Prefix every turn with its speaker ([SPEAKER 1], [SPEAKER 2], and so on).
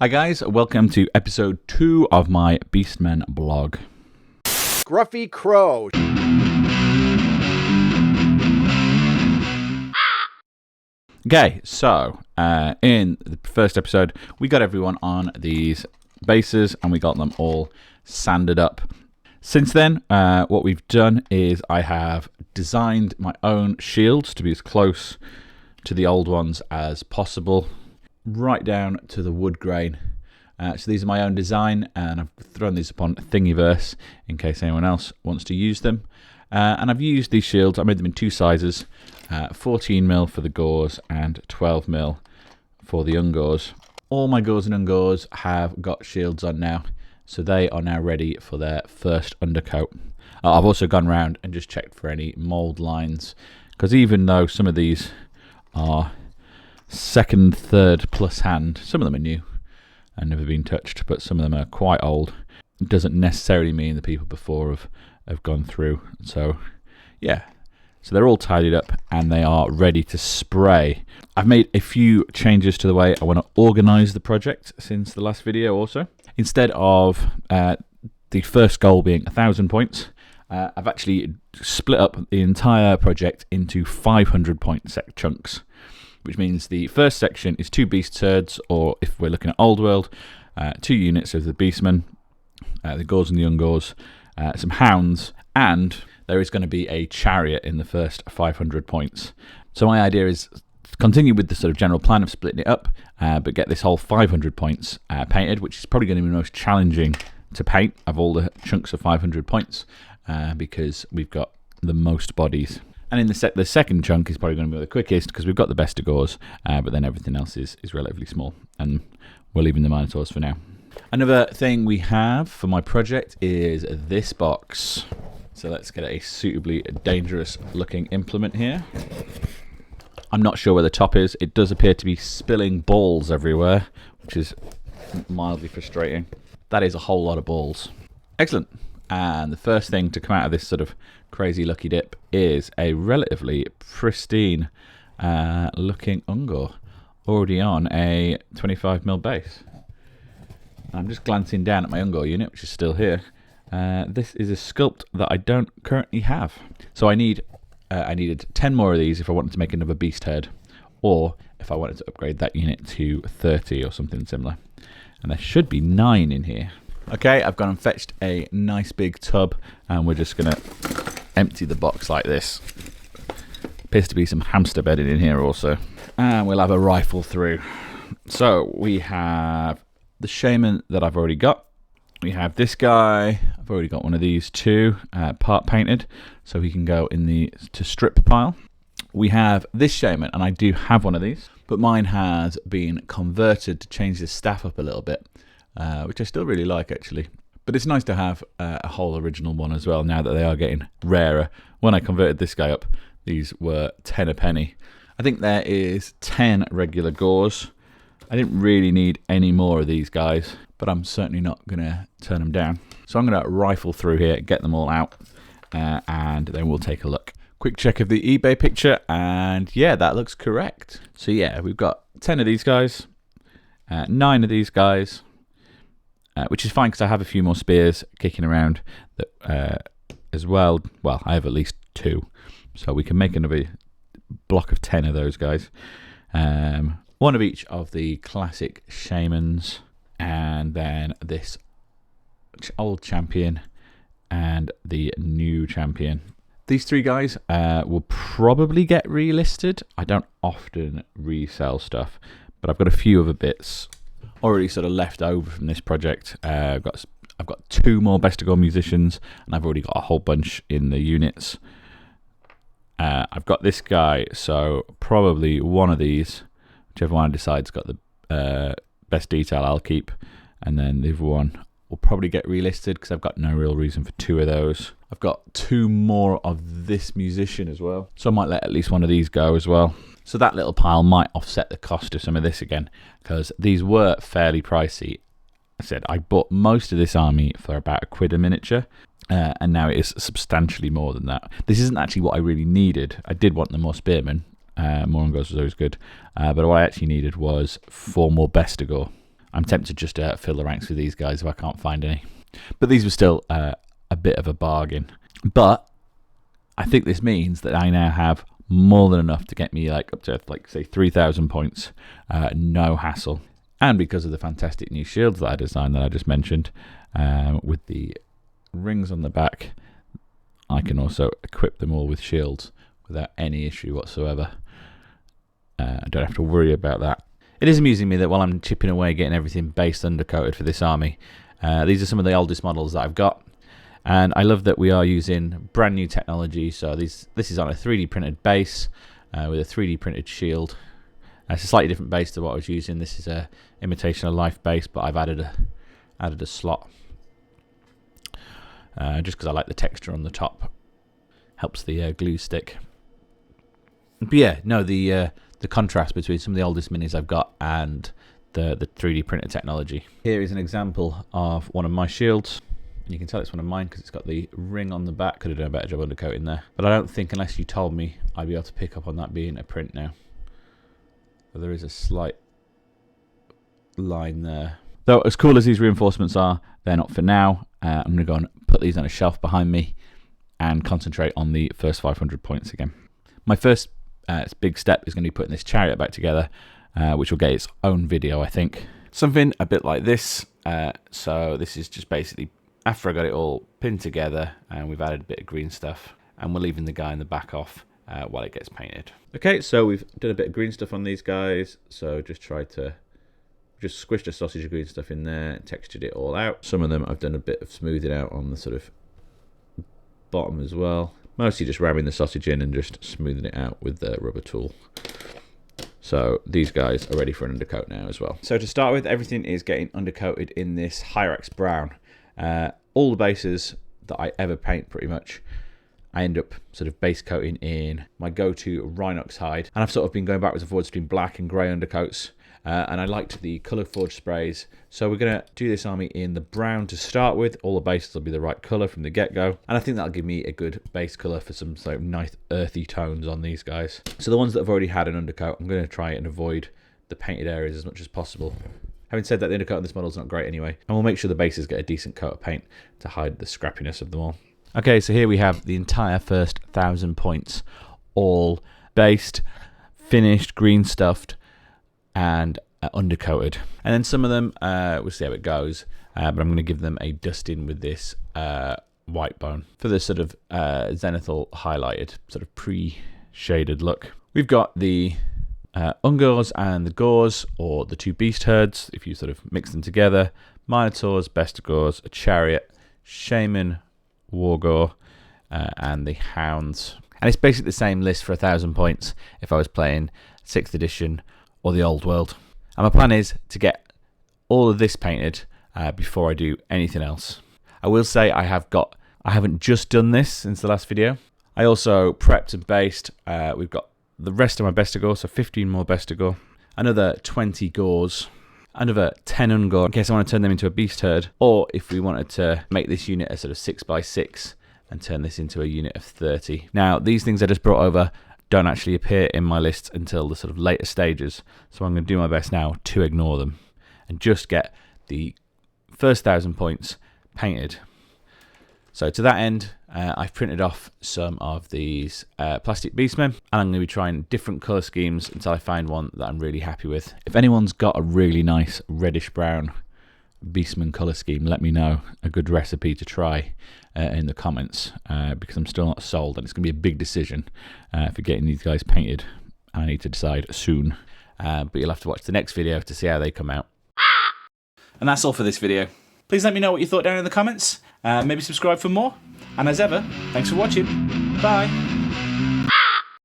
[SPEAKER 1] Hi guys, welcome to episode 2 of my Beastmen blog.
[SPEAKER 2] Scruffy Crow.
[SPEAKER 1] Okay, so in the first episode, we got everyone on these bases and we got them all sanded up. Since then, what we've done is I have designed my own shields to be as close to the old ones as possible, right down to the wood grain. So these are my own design, and I've thrown these upon Thingiverse in case anyone else wants to use them. And I've used these shields, I made them in two sizes, 14mm for the gauze and 12mm for the ungauze. All my gauze and ungauze have got shields on now, so they are now ready for their first undercoat. I've also gone around and just checked for any mould lines, because even though some of these are second, third plus hand, some of them are new and never been touched, but some of them are quite old. It doesn't necessarily mean the people before have gone through. So yeah, so they're all tidied up and they are ready to spray. I've made a few changes to the way I want to organise the project since the last video also. Instead of the first goal being 1,000 points, I've actually split up the entire project into 500 point chunks, which means the first section is 2 beast herds, or if we're looking at old world, 2 units of the beastmen, the gauze and the ungauze, some hounds, and there is going to be a chariot in the first 500 points. So my idea is to continue with the sort of general plan of splitting it up, but get this whole 500 points painted, which is probably going to be the most challenging to paint of all the chunks of 500 points, because we've got the most bodies. And in the second chunk is probably going to be the quickest because we've got the best of gauze, but then everything else is relatively small, and we're leaving the Minotaurs for now. Another thing we have for my project is this box. So let's get a suitably dangerous looking implement here. I'm not sure where the top is. It does appear to be spilling balls everywhere, which is mildly frustrating. That is a whole lot of balls. Excellent. And the first thing to come out of this sort of crazy lucky dip is a relatively pristine looking ungor, already on a 25mm base. I'm just glancing down at my ungor unit, which is still here. This is a sculpt that I don't currently have. So I needed 10 more of these if I wanted to make another beast herd, or if I wanted to upgrade that unit to 30 or something similar. And there should be 9 in here. Okay, I've gone and fetched a nice big tub, and we're just going to empty the box like this. Appears to be some hamster bedding in here also. And we'll have a rifle through. So we have the shaman that I've already got. We have this guy. I've already got one of these too, part painted, so he can go in the to strip pile. We have this shaman, and I do have one of these, but mine has been converted to change the staff up a little bit, which I still really like actually. But it's nice to have a whole original one as well, now that they are getting rarer. When I converted this guy up, these were 10 a penny. I think there is 10 regular gauze. I didn't really need any more of these guys, but I'm certainly not going to turn them down. So I'm going to rifle through here, get them all out, and then we'll take a look. Quick check of the eBay picture, and yeah, that looks correct. So yeah, we've got 10 of these guys, 9 of these guys, which is fine because I have a few more spears kicking around that, as well. Well, I have at least 2, so we can make another block of 10 of those guys. One of each of the classic shamans, and then this old champion and the new champion. These 3 guys will probably get relisted. I don't often resell stuff, but I've got a few other bits already sort of left over from this project. I've got 2 more Best of God musicians, and I've already got a whole bunch in the units. I've got this guy, so probably one of these, whichever one I decide's got the best detail, I'll keep, and then the other one will probably get relisted because I've got no real reason for 2 of those. I've got 2 more of this musician as well, so I might let at least one of these go as well. So that little pile might offset the cost of some of this again, because these were fairly pricey. I said I bought most of this army for about £1 a miniature, and now it is substantially more than that. This isn't actually what I really needed. I did want the more spearmen. More Ungors was always good, but what I actually needed was 4 more Bestigor. I'm tempted just to fill the ranks with these guys if I can't find any. But these were still a bit of a bargain. But I think this means that I now have more than enough to get me like up to like say 3,000 points, no hassle. And because of the fantastic new shields that I designed that I just mentioned, with the rings on the back, I can also equip them all with shields without any issue whatsoever. I don't have to worry about that. It is amusing me that while I'm chipping away getting everything based undercoated for this army, these are some of the oldest models that I've got. And I love that we are using brand new technology. So this is on a 3D printed base with a 3D printed shield. It's a slightly different base to what I was using. This is a imitation of life base, but I've added a slot just because I like the texture on the top. Helps the glue stick. But yeah, no, the contrast between some of the oldest minis I've got and the 3D printed technology. Here is an example of one of my shields. And you can tell it's one of mine because it's got the ring on the back. Could have done a better job undercoating there. But I don't think, unless you told me, I'd be able to pick up on that being a print now. But there is a slight line there. Though, as cool as these reinforcements are, they're not for now. I'm going to go and put these on a shelf behind me and concentrate on the first 500 points again. My first big step is going to be putting this chariot back together, which will get its own video, I think. Something a bit like this. So this is just basically after I got it all pinned together, and we've added a bit of green stuff, and we're leaving the guy in the back off while it gets painted. Okay, so we've done a bit of green stuff on these guys, so just squished a sausage of green stuff in there and textured it all out. Some of them I've done a bit of smoothing out on the sort of bottom as well. Mostly just ramming the sausage in and just smoothing it out with the rubber tool. So these guys are ready for an undercoat now as well. So to start with, everything is getting undercoated in this Hyrax brown. All the bases that I ever paint, pretty much, I end up sort of base coating in my go-to Rhinox hide. And I've sort of been going backwards and forwards between black and grey undercoats. And I liked the colour forged sprays. So we're going to do this army in the brown to start with. All the bases will be the right colour from the get-go. And I think that'll give me a good base colour for some sort of nice earthy tones on these guys. So the ones that have already had an undercoat, I'm going to try and avoid the painted areas as much as possible. Having said that, the undercoat on this model is not great anyway. And we'll make sure the bases get a decent coat of paint to hide the scrappiness of them all. Okay, so here we have the entire first 1,000 points, all based, finished, green stuffed, and undercoated. And then some of them, we'll see how it goes, but I'm going to give them a dusting with this white bone for this sort of zenithal highlighted, sort of pre-shaded look. We've got the Ungors and the Gors, or the two beast herds, if you sort of mix them together. Minotaurs, Bestigors, a chariot, Shaman, Wargor, and the Hounds. And it's basically the same list for 1,000 points if I was playing 6th edition or the old world. And my plan is to get all of this painted before I do anything else. I will say I haven't just done this since the last video. I also prepped and based. We've got the rest of my Bestigor, so 15 more Bestigor, another 20 Gors, another 10 Ungor in case I want to turn them into a beast herd, or if we wanted to make this unit a sort of 6x6 and turn this into a unit of 30. Now, these things I just brought over don't actually appear in my lists until the sort of later stages, so I'm going to do my best now to ignore them and just get the first 1,000 points painted. So to that end, I've printed off some of these plastic beastmen, and I'm going to be trying different colour schemes until I find one that I'm really happy with. If anyone's got a really nice reddish brown beastman colour scheme, let me know a good recipe to try in the comments, because I'm still not sold, and it's going to be a big decision for getting these guys painted. I need to decide soon, but you'll have to watch the next video to see how they come out. And that's all for this video. Please let me know what you thought down in the comments. Maybe subscribe for more. And as ever, thanks for watching. Bye.